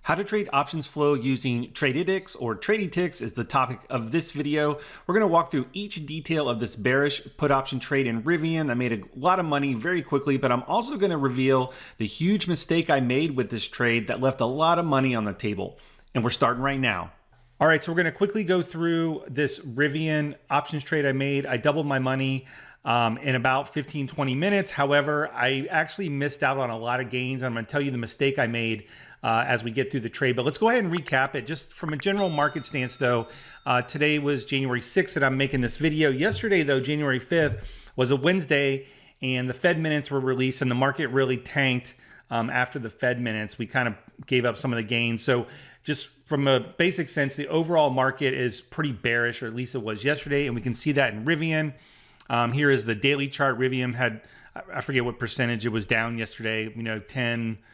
How to trade options flow using Tradytics or Tradytics is the topic of this video. We're going to walk through each detail of this bearish put option trade in RIVN. I made a lot of money very quickly, but I'm also going to reveal the huge mistake I made with this trade that left a lot of money on the table. And we're starting right now. All right, so we're going to quickly go through this RIVN options trade I made. I doubled my money in about 15-20 minutes. However, I actually missed out on a lot of gains. I'm going to tell you the mistake I made as we get through the trade. But let's go ahead and recap it. Just from a general market stance though, today was January 6th that I'm making this video. Yesterday though, January 5th, was a Wednesday, and the Fed minutes were released and the market really tanked after the Fed minutes. We kind of gave up some of the gains. So just from a basic sense, the overall market is pretty bearish, or at least it was yesterday, and we can see that in RIVN. Here is the daily chart. RIVN had, I forget what percentage it was down yesterday, 10%.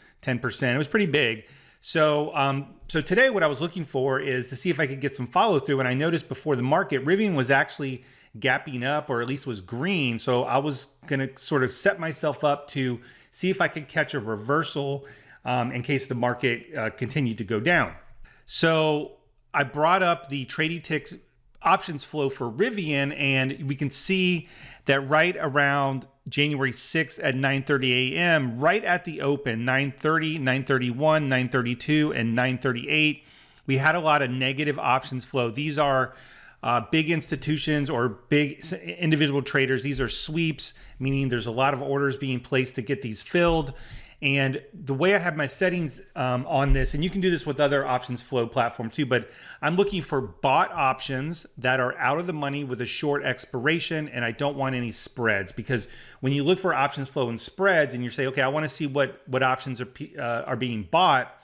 It was pretty big. So, so today what I was looking for is to see if I could get some follow through. And I noticed before the market, RIVN was actually gapping up, or at least was green. So I was going to sort of set myself up to see if I could catch a reversal in case the market continued to go down. So I brought up the Tradytics options flow for RIVN, and we can see that right around January 6th at 9:30 a.m., right at the open, 9:30, 9:31, 9:32, and 9:38, we had a lot of negative options flow. These are big institutions or big individual traders. These are sweeps, meaning there's a lot of orders being placed to get these filled. And the way I have my settings on this, and you can do this with other options flow platform too, but I'm looking for bought options that are out of the money with a short expiration, and I don't want any spreads, because when you look for options flow and spreads and you say, okay, I want to see what options are being bought,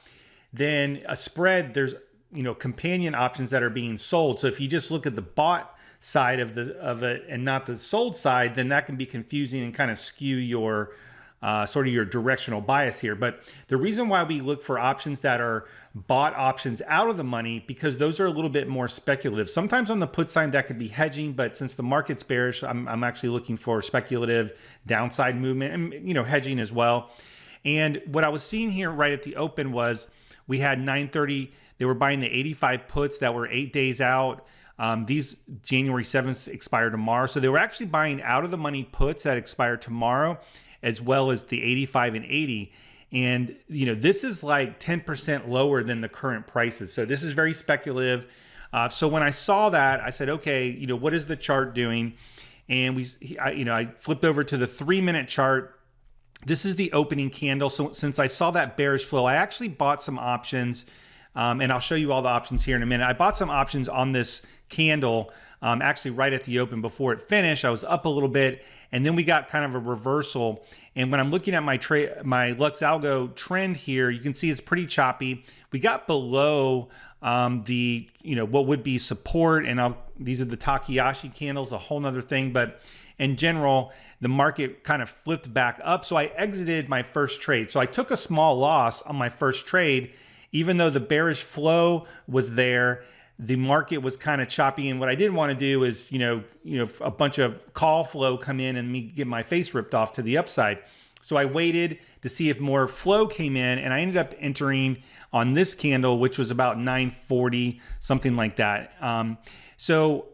then a spread, there's companion options that are being sold. So if you just look at the bought side of it and not the sold side, then that can be confusing and kind of skew your sort of your directional bias here. But the reason why we look for options that are bought options out of the money, because those are a little bit more speculative. Sometimes on the put side that could be hedging, but since the market's bearish, I'm actually looking for speculative downside movement and hedging as well. And what I was seeing here right at the open was we had 9:30. They were buying the 85 puts that were 8 days out. These January 7th expire tomorrow. So they were actually buying out of the money puts that expire tomorrow, as well as the 85 and 80. And, this is like 10% lower than the current prices. So this is very speculative. So when I saw that, I said, okay, what is the chart doing? And I flipped over to the 3-minute chart. This is the opening candle. So since I saw that bearish flow, I actually bought some options. And I'll show you all the options here in a minute. I bought some options on this candle, actually right at the open before it finished. I was up a little bit, and then we got kind of a reversal. And when I'm looking at my Lux Algo trend here, you can see it's pretty choppy. We got below the what would be support, and these are the Takahashi candles, a whole nother thing. But in general, the market kind of flipped back up. So I exited my first trade. So I took a small loss on my first trade, even though the bearish flow was there. The market was kind of choppy, and what I didn't want to do is, a bunch of call flow come in and me get my face ripped off to the upside. So I waited to see if more flow came in, and I ended up entering on this candle, which was about 940, something like that. So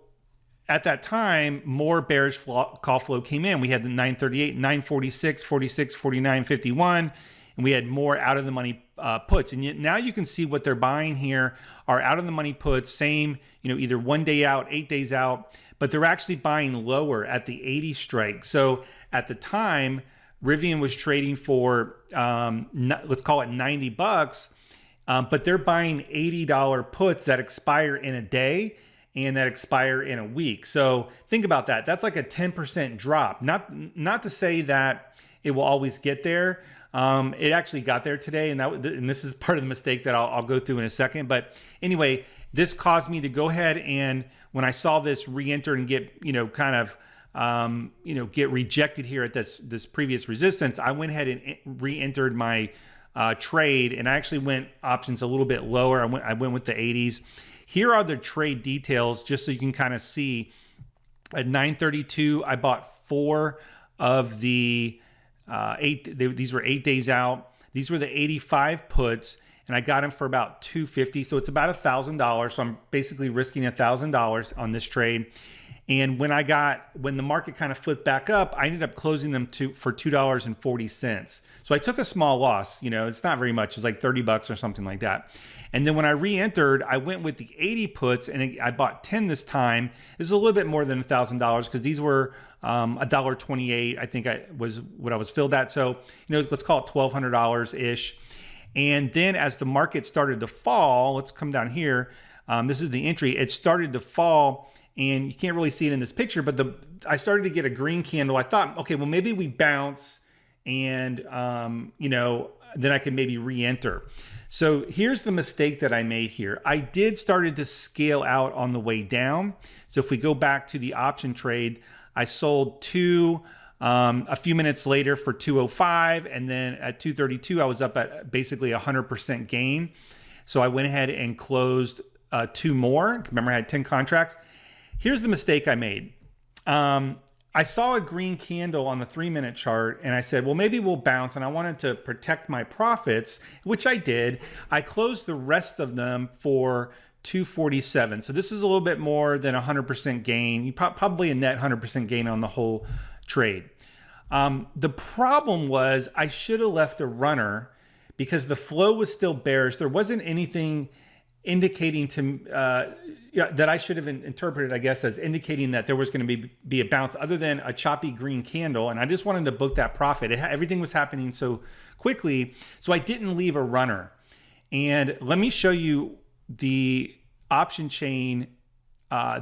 at that time, more bearish call flow came in. We had the 938, 946, 46, 49, 51. And we had more out of the money puts. And yet now you can see what they're buying here are out of the money puts, same, either 1 day out, 8 days out, but they're actually buying lower at the 80 strike. So at the time, RIVN was trading for, let's call it 90 bucks, but they're buying $80 puts that expire in a day and that expire in a week. So think about that. That's like a 10% drop. Not to say that it will always get there. It actually got there today, and this is part of the mistake that I'll go through in a second. But anyway, this caused me to go ahead, and when I saw this re-enter and get get rejected here at this previous resistance, I went ahead and re-entered my trade, and I actually went options a little bit lower. I went with the 80s. Here are the trade details, just so you can kind of see. At 9:32, I bought 4 of the these were 8 days out. These were the 85 puts, and I got them for about $250. So it's about $1,000. So I'm basically risking $1,000 on this trade. And when the market kind of flipped back up, I ended up closing them for $2.40. So I took a small loss. You know, it's not very much. It's like 30 bucks or something like that. And then when I re-entered, I went with the 80 puts, and I bought 10 this time. This is a little bit more than $1,000 because these were $1.28. I think was what I was filled at. So, you know, let's call it $1,200 ish. And then as the market started to fall, let's come down here. This is the entry. It started to fall, and you can't really see it in this picture, but I started to get a green candle. I thought, okay, well, maybe we bounce, and you know, then I can maybe re-enter. So here's the mistake that I made here. I did started to scale out on the way down. So if we go back to the option trade, I sold two a few minutes later for 205, and then at 232 I was up at basically 100% gain. So I went ahead and closed two more. Remember, I had 10 contracts. Here's the mistake I made. I saw a green candle on the 3-minute chart, and I said, well, maybe we'll bounce, and I wanted to protect my profits, which I did. I closed the rest of them for 247. So this is a little bit more than 100% gain. You probably a net 100% gain on the whole trade. The problem was I should have left a runner because the flow was still bearish. There wasn't anything indicating to that I should have interpreted, I guess, as indicating that there was going to be a bounce other than a choppy green candle. And I just wanted to book that profit. Everything was happening so quickly. So I didn't leave a runner. And let me show you the option chain.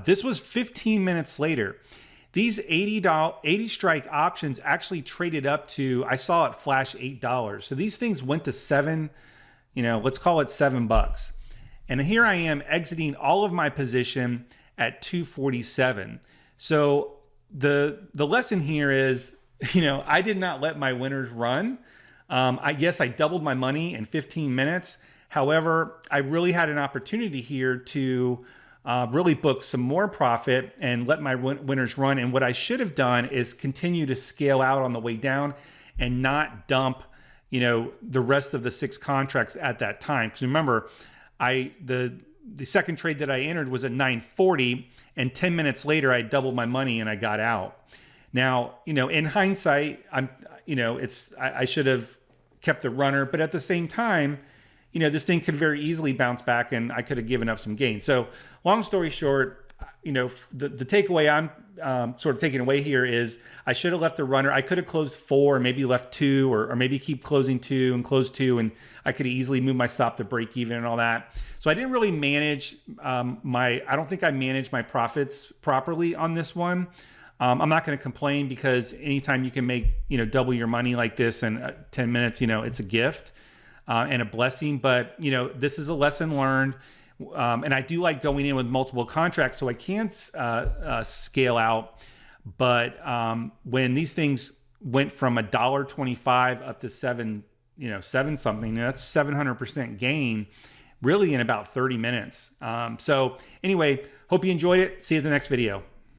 This was 15 minutes later. These 80 strike options actually traded up to, I saw it flash $8. So these things went to $7, you know, let's call it $7. And here I am exiting all of my position at 247. So the lesson here is, you know, I did not let my winners run. I guess I doubled my money in 15 minutes. However, I really had an opportunity here to really book some more profit and let my winners run. And what I should have done is continue to scale out on the way down and not dump, you know, the rest of the 6 contracts at that time. Because remember, the second trade that I entered was at 940, and 10 minutes later I doubled my money and I got out. Now, you know, in hindsight, I should have kept the runner, but at the same time, you know, this thing could very easily bounce back and I could have given up some gain. So long story short, you know, the takeaway I'm sort of taking away here is I should have left the runner. I could have closed 4, maybe left 2, or maybe keep closing 2 and close 2, and I could have easily moved my stop to break even and all that. So I didn't really manage I don't think I managed my profits properly on this one. I'm not going to complain because anytime you can make, you know, double your money like this in 10 minutes, you know, it's a gift and a blessing. But, you know, this is a lesson learned. And I do like going in with multiple contracts so I can scale out. But when these things went from $1.25 up to $7 something, that's 700% gain really in about 30 minutes. So anyway, hope you enjoyed it. See you at the next video.